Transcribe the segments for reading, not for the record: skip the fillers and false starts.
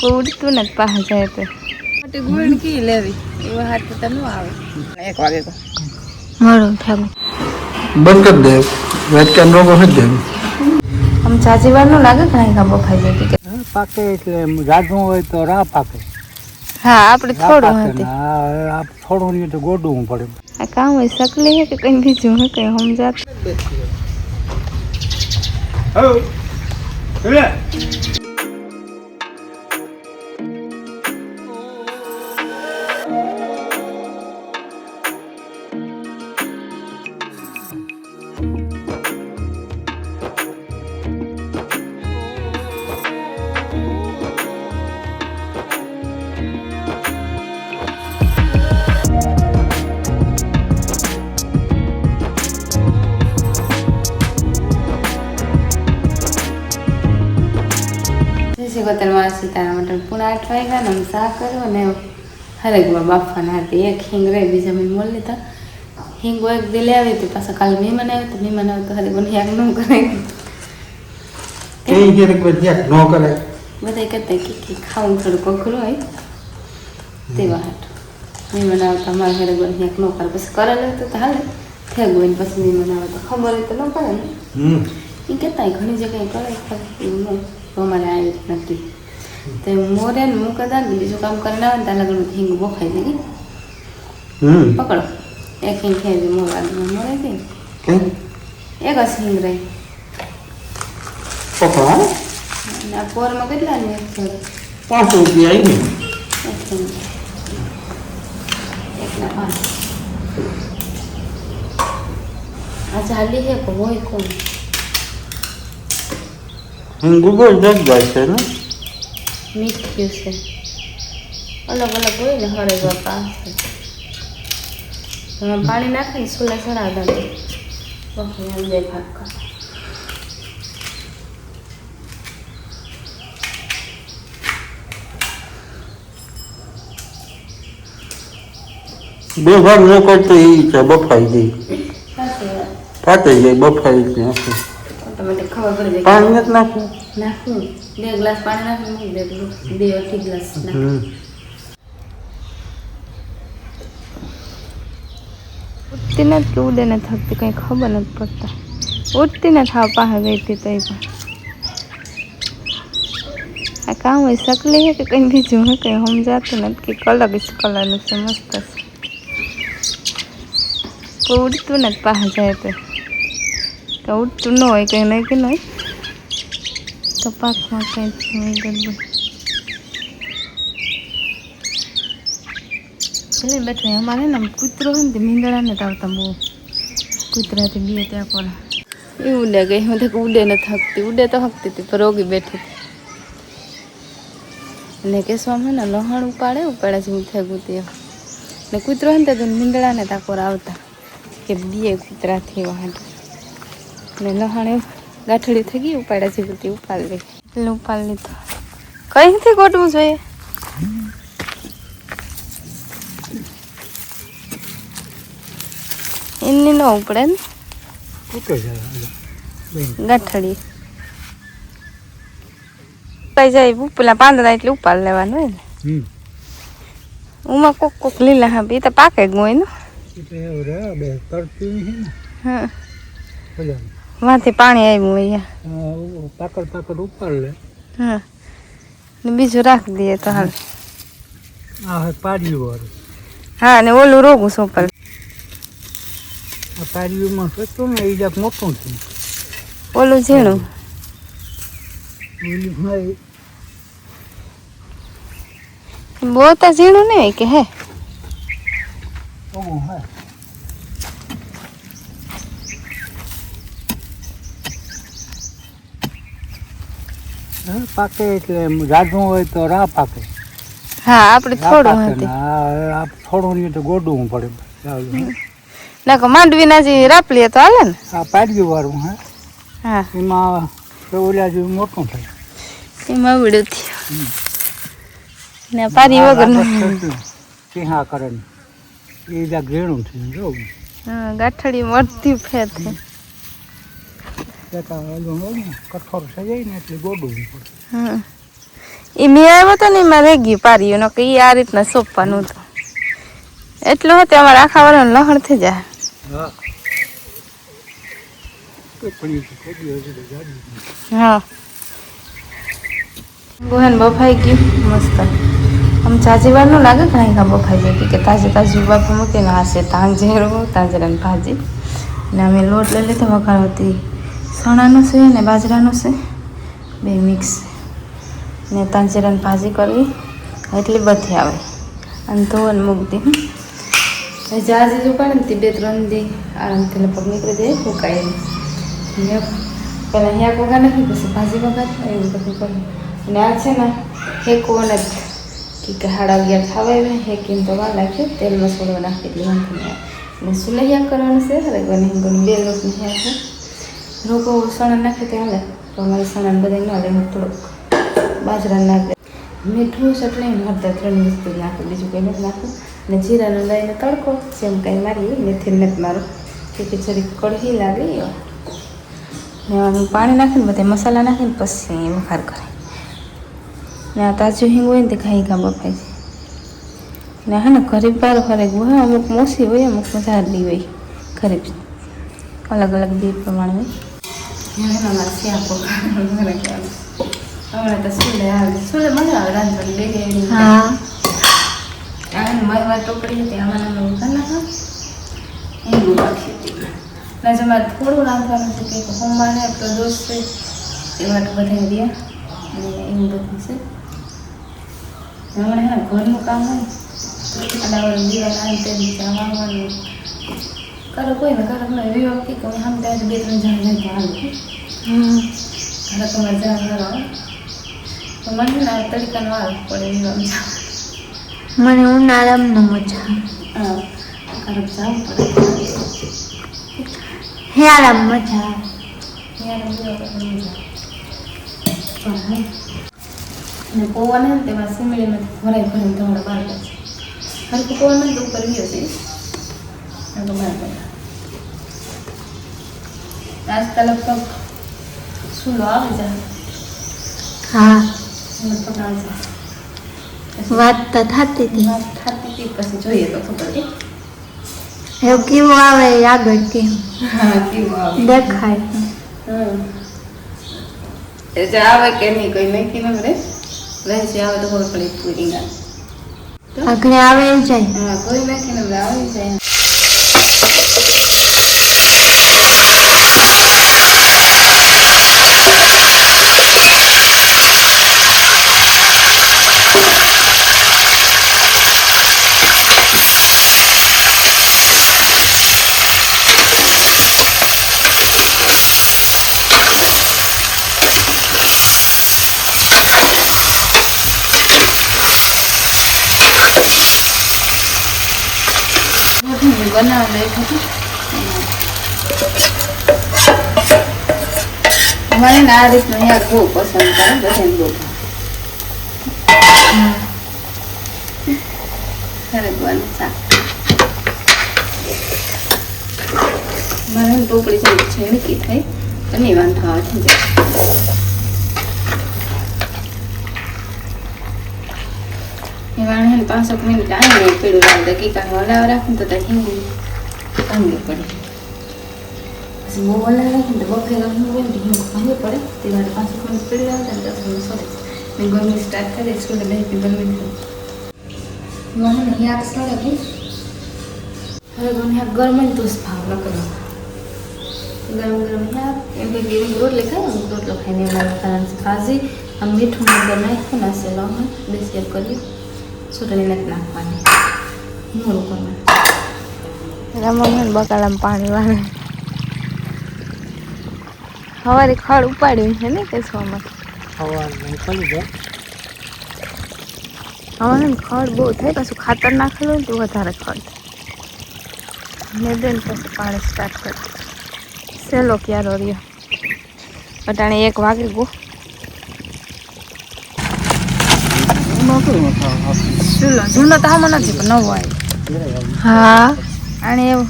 ઉડતું ને પાસે જાય તો મોટી ગુણ કી લેવી એવા હાથ તો ન આવે. એક વાગે તો મારું થાક બંધ કરી દે વેટ કેન રોકો હજ દે આમ ચાચી વાર નું લાગે કાંઈ કામ બફાઈ જાય કે પાકે એટલે જાજુ હોય તો રા પાકે. હા આપણે થોડું હતી આ થોડું નહીં તો ગોડવું પડે. આ કામ હોય સકલી હે કે કઈ બીજું હે કઈ સમજાત હો લે ગોતરમાં સીતારામ પૂણા 8 વાગ્યા ને શાક કર્યો ને હરેકમાં બાફવાના હતી. એક હિંગ રહી બીજા મેં મોલ લીધા. હિંગ એક દિલે આવી હતી પાછા કાલે મહેમાન આવ્યો તો મહેમાન આવ્યો તો હરે બને યાક ન કરે બધા કહેતા કે ખાવું થોડું કોખરું હોય તેવા હાટ મહેમાન આવતા અમારા ઘરે બને યાક ન કરે પછી કરેલું તો હાલે થઈ ગયું પછી મહેમાન આવે તો ખબર હોય તો ન પડે ને એ કહેતા ઘણી જગ્યાએ કરે એવું નહીં અમારે આવ્યું નથી તો મોરે ને મૂકે દા બીજું કામ કરીને આવે ને ત્યાં લગ્ન હિંગ બોખાઈ દે પકડો એક હિંગ થઈ જાય મોર મોરે ગઈ એક જ હિંગ રહી આ પોરમાં કેટલા ને 5 રૂપિયા આવી એકના 5 આ ચાલી હે હોય કોણ ગૂગલ જગ જાય છે ને મીઠું છે અલગ અલગ હોય ને હરે બાપા પાણી નાખીને સુલે ચડાવતા બે ભાગ કર બે ભાગ ન કરતો એ છે બફાઈ જાય પાતે જાય બફાઈ જાય તમને ખબર પડી જાય પાણી નથી નાખવું નાખું 2 ગ્લાસ પાણી નાખું 2 અઢી ગ્લાસ નાખું ઉઠતી નથી કે ઉડે નથી થતી કંઈ ખબર નથી પડતા ઉઠતી નથી થાવ પાસે ગઈ હતી તો પણ આ કામ હોય સકલી હે કે કંઈ બીજું હે કંઈ સમજાતું નથી કે કલર કલરનું છે મસ્ત છે ઉડતું નથી પાસે જાય તો ઉડતું ન હોય કંઈ નહીં કે નહીં તો પાકમાં કંઈ ગરબડ એટલે બેઠું અમારે ને કૂતરો હોય ને મીંદડા નથી આવતા બહુ કૂતરાથી બે ત્યાં પર એ ઉડે ગઈ હું તો ઉડે નથી થકતી ઉડે તો હકતી હતી પણ રોગી બેઠી હતી ને કેસવામાં ને લહણ ઉપાડે જેવું થઈ ગયું તે ને કૂતરો હોય ને તો મીંદડાને તાકોર આવતા કે બે કૂતરાથી વાંધો ને લહણ ગાંઠડી થઈ ગઈ ઉપાડ્યા જેવું તે ઉપાડ લે એટલે ઉપાડ લીધો કઈથી ગોઠવું જોઈએ એની ન ઉપડે ને ગાંઠડી કઈ જાય પેલા પાંદડા એટલે ઉપાડ લેવાનું હોય ને ઉમાં કોક લીલા હા એ તો પાકે જ હોય ને હા વાંથી પાણી આવ્યું હોય પાકડ ઉપર લે હા ને બીજું રાખી દઈએ તો હાલ પાડ્યું વાળું હા ને ઓલું રોગું સોપર પાડ્યુંમાં સચું ને એ જાક મોટું છે ઓલું ઝીણું બહુ તો ઝીણું નહીં કે હે પાકે એટલે જાજુ હોય તો રા પાકે હા આપણે થોડું હતી થોડું નહીં તો ગોડવું પડે ના માંડવી ના જે રાપલીએ તો હાલે ને આ પાડ્યું વાળું હા એમાં ઓલા જેવું મોટું થાય એમાં આવડ્યું થયું ને પારી વગર ચીહા કરે એ જા ઘેણું છે જો ગાંઠડી મળતી ફેર છે કઠોર સજાય ને એટલે ગોડવું પડે. એ મેં આવ્યો તો ને એમાં રહી ગયું પાર્યું કે એ આ રીતના સોંપવાનું હતું એટલું હતું અમારે આખા વાળાનું લહણ થઈ જાય. હા બહેન બફાઈ ગયું મસ્ત. આમ ચાચી વાર નું લાગે કાંઈ કાં બફાઈ જાય કે તાજે તાજું બાફા મૂકીને હશે તાંજેરાની ભાજી ને અમે લોટ લઈ લીધો વઘારતી ચણાનો છે ને બાજરાનો છે બે મિક્સ ને તાંજરાની ભાજી કરવી એટલી બધી આવે અને ધોઈને મૂકી દી જાજી ઉપાડે ને તે 2-3 દી આરામથી લગભગ નીકળી જાય ફૂંકાય પહેલાં અહીંયા વઘાર નાખી પછી ભાજી વઘાર એવું બધું કરું. અને આ છે ને હેકવાને કે 11:30 ખાવા આવે હેકીને તો વાર લાગશે તેલ મસાલો નાખી દેવાનું અને સુલૈયા કરવાનું છે હરેગવાની હિંગોની 2 લોટની હિયા છે રોકો સણા નાખે તે હાલે તો અમારે સણાને બધા ન લે થોડુંક બાજરા નાખે મીઠું ચટણી હળદર 3 વસ્તુ નાખું બીજું કંઈ નથી નાખું અને જીરાનો લઈને તડકો જેમ કંઈ મારી મેથી નથી મારું કે જરીક કઢી લાગે ને પાણી નાખીને બધા મસાલા નાખીને પછી વઘાર કરે ને આ તાજું હિંગ હોય ને તે ખાઈ કાં બફાય છે ને હા ને ગરીબ બાર ખરેક હોય અમુક મોસી હોય અમુક વધારેલી હોય ગરીબ અલગ અલગ દી પ્રમાણે હોય અમારે શ્યાપો હમણાં તો સુલે આવે સુલે મજા આવે રાંધવાની બે હા આને મારવા ટોકરી હતી આમાં વઘાર નાખવા એવું રાખી હતી ના જો મારે થોડું રાંધવાનું છે કંઈક સોમવારે આપણો દોસ્ત છે એવા બધા રહ્યા અને એવું બધું છે હમણાં હા ઘરનું કામ હોય અડાવડ દીવા લાવી તે જવાનું કરો કોઈ ને કરો મને એવી વખતે કે આમ ત્યાં 2-3 જણ નહીં તો હાલ ઘરે તમારે જવા કરો તો મને ને તરીકાનો વાર પડે એવી મને ઉનાળામાં મજા હા ઘરે જવું પડે હિયાળામાં મજા અને પૌવા ને તેમાં સિમડીમાંથી ભરાઈ ભરીને તમારે બહાર પડશે હરકું પૌવા ને તો ઉપર ગયો છે તો બહાર પડે આજકાલ લગભગ સુલો આવી જાય હા પકડાય છે વાત તો થતી હતી થતી હતી પછી જોઈએ તો ખબર છે એવું કેવું આવે એ આગળ કેવું હા કેવું આવે દેખાય એ જે આવે કે નહીં કોઈ નક્કી ન કરે રહેશે આવે તો ખબર પડે પૂરી ના આગળ આવે જાય હા કોઈ નક્કી ન કરે આવી જાય બનાવવા બેઠું હતું મને ને આ રીતનું અહીંયા બહુ પસંદ કરે બધાને બહુ ખરેખવાનું શાક મારે ટોપડી છે છેડકી થઈ તો નહીં વાંધો આવે થઈ જાય એ વાણે 5 મિનિટ આવીને પીળું લાવ દકીકા હલાવ રાખું તો હિંગું ભાંગવું પડે પછી બહુ હલાવ રાખું તો બફેલા હોય ને હિંગું ભાંગવું પડે તે માટે 5 મિનિટ પીળું લાવતા ને 10 મિનિટ સોડે ને ગરમી સ્ટાર્ટ કરી સ્કૂલે બેસી ગરમી થઈ મને યાદ સડે કે હવે મને ગરમી તો જ ભાવ ન કરો ગરમ ગરમ યાદ એમ કે રોટલી ખાય ને રોટલો ખાઈને એમાં કારણ છે ભાજી આમ મીઠું મગર નાખ્યું ના સેલો બેસી કર્યું સુટલી નથી નાખવાની મોડું કરવાનું રમણ બકાલામાં પાણી વાળે સવારે ખડ ઉપાડ્યું છે ને કેસવામાં હવે ખડ બહુ થાય પાછું ખાતર નાખેલું ને તો વધારે ખડ ને બેન પછી પાણી સ્ટાર્ટ કરે સેલો ક્યારો રહ્યો અટાણે 1 વાગે ગો ચૂલો જૂનો તો આમાં નથી પણ નવો આવ્યો હા અને એવું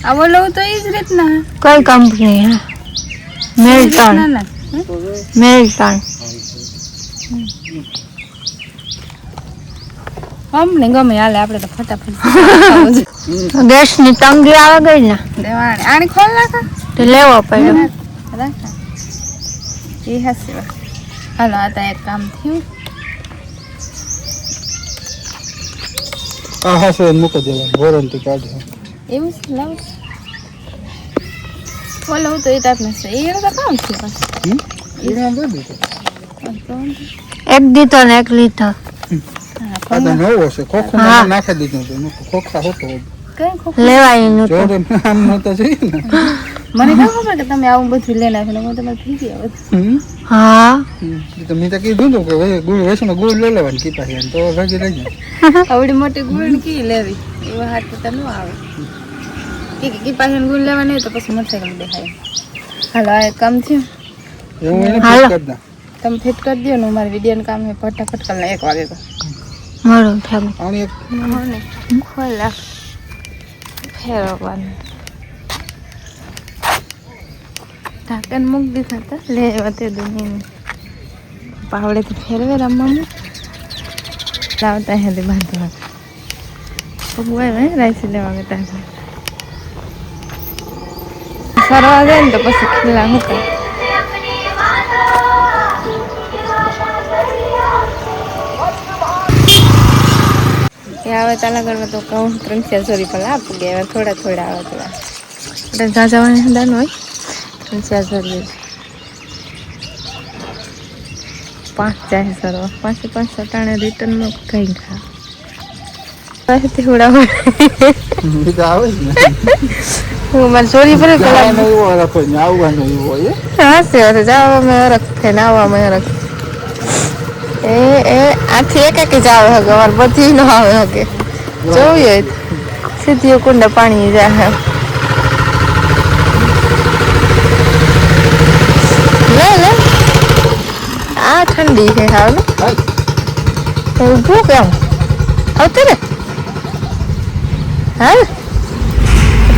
આવો લઉં તો એ જ રીતના કઈ કંપની હા મેલટન મેલટન અમને ગમે હાલે આપણે તો ફટાફટ ગેસની તંગી આવે ગઈ ને દેવાણે આને ખોલ નાખા તો લેવો પડ્યો રાખા એ હાસી વાત હાલો આ તો એક કામ થયું હા સર મૂકી દેવાનું વોરંટી કાર્ડ એવું છે લાવ બોલો હું તો એ ટાઈપના છે એનું તો કામ છે પાછું એમાં બધું એક દીધો ને એક લીધો આ તો નવો છે ખોખું નાખી દીધું તો ખોખા હોતો કઈ ખોખ લેવાય નું જોડે આમ નતો છે ને મને કેમ ખબર કે તમે આવું બધું લઈને આવેલા હું તમારે થઈ ગયા હા તો મેં તો કીધું હતું કે ગુળ વેસનો ગુળ લઈ લેવાની કીધા છે તો ભેગી રહી જાય આવડી મોટી ગુણ કી લેવી એવા હાથ તો ન આવે કી પાસે ગુણ લેવાની હોય તો પછી મોટરસાઇકલ દેખાય હાલો આ કામ થયું એવું એને ફિટ કરી દે તમે ફિટ કરી દો ને મારે વિડીયોનું કામ છે ફટાફટ કરી 1 વાગે તો મારું થામ આની એક ખોલા ફેરવવાનું ઢાંકણ મૂકી દીધા હતા લેવા તે દુનિયાને પાવડેથી ફેરવે રમવાનું લાવતા હેલી બાંધવા ભગવાન હે રાઈસી લેવા ગયા સરવા જાય ને તો પછી ખીલા મૂકાય આવે તાલા કરવા તો કહું 300-400 રૂપિયા આપું ગયા થોડા થોડા આવે તો એટલે જાજવાની હંદાન હોય 300-400 5 ચાહે સરવા 5 ટાણે રિટર્નમાં કઈ ખા પાસેથી ઉડાવ આવે ને હું મારી ચોરી પર કલાક આવવાનું એવું હોય હા છે જવા મેં રખે ને આવવા મેં રખ એ આથી એક જ આવે હગે અમારે બધી ન આવે હગે જોઈએ સીધી કુંડા પાણી જાય લે લે આ ઠંડી છે હાવ ને એવું ભૂખ કેમ આવતી ને હા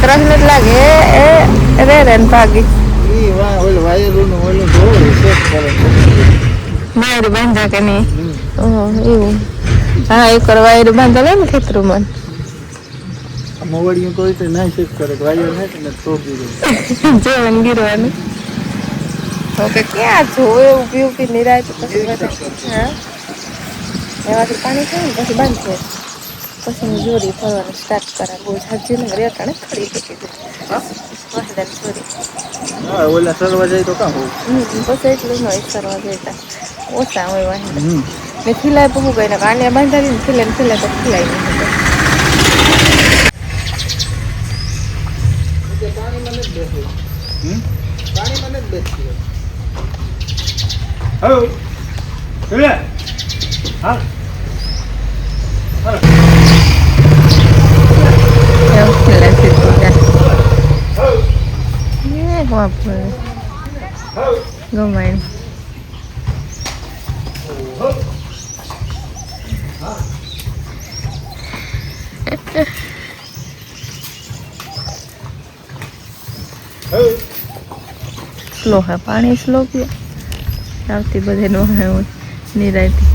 3 મિનિટ લાગે એ રે ને ભાગી વાયર બાંધા કે નહીં એવું હા એ કરવા વાયર બાંધા લે ને ખેતરું મન મોવડિયું કોઈ તો ના ચેક કરે વાયર ને તોડી દે જેવન ગીરવાનું ઓકે ક્યાં જોવે ઊભી ઊભી નિરાય તો પછી હા એમાંથી પાણી થાય ને પછી બંધ થાય પછી હું જોડી ફરવાનું સ્ટાર્ટ કરા બહુ સાજી ને રેતા ને ખરી દીધી વહદન જોડી હા ઓલા સરવા જાય તો કામ હોય બસ એટલું ન હોય સરવા જતા ઓછા હોય વાહન ને ખીલાય પૂરું ગઈ ને કાંડિયા બાંધાવી ને ખીલે તો ખીલાય નહીં પાણીમાં નથી બેસવું પાણીમાં નથી બેસવું હલો હા ગમાય સ્લો હે પાણી સ્લો પીએ આવતી બધે નો હે નિરાયતી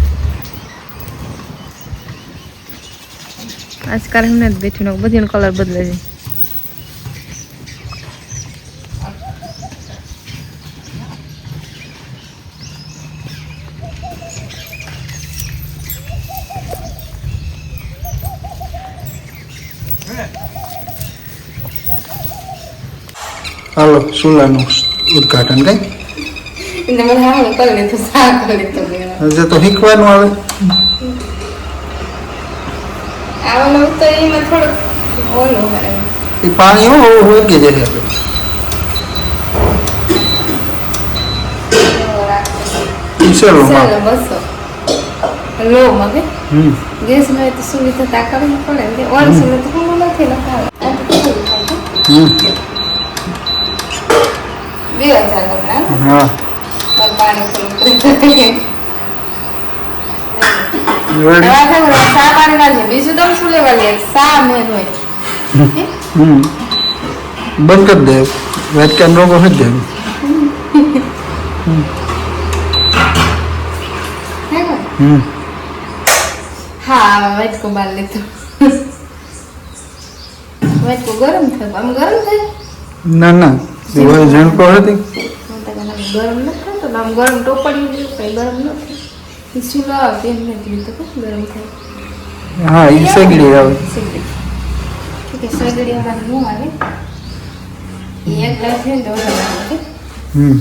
આજકાલ એમ નથી બેઠું બધીનો કલર બદલે છે હાલો ચૂલાનું ઉદઘાટન કઈ હજુ તો શીખવાનું આવે એ પાણી હોય કે જશે ગેસ માં તો સુવિધા તાકાવી પડે ઓન સુવિધા તો હું નથી લખાવે 2000 હા પાણી બીજું તમે શું લેવા લે સા મેન હોય બંધ કરી દે વેચકાન રોગો હોય દે હા વાટકો બાર લીધો વાટકો ગરમ થયો આમ ગરમ થાય ના ના દિવાળી ઝણકો હતી ગરમ નથી થતો આમ ગરમ ટોપડી કઈ ગરમ નથી ચૂલો આવે એમ નથી લીધો ગરમ થાય હા એ સગડી આવે કે સગડી અમારે ન આવે એ એક ગ્લાસ ને તો વધારે આવે હમ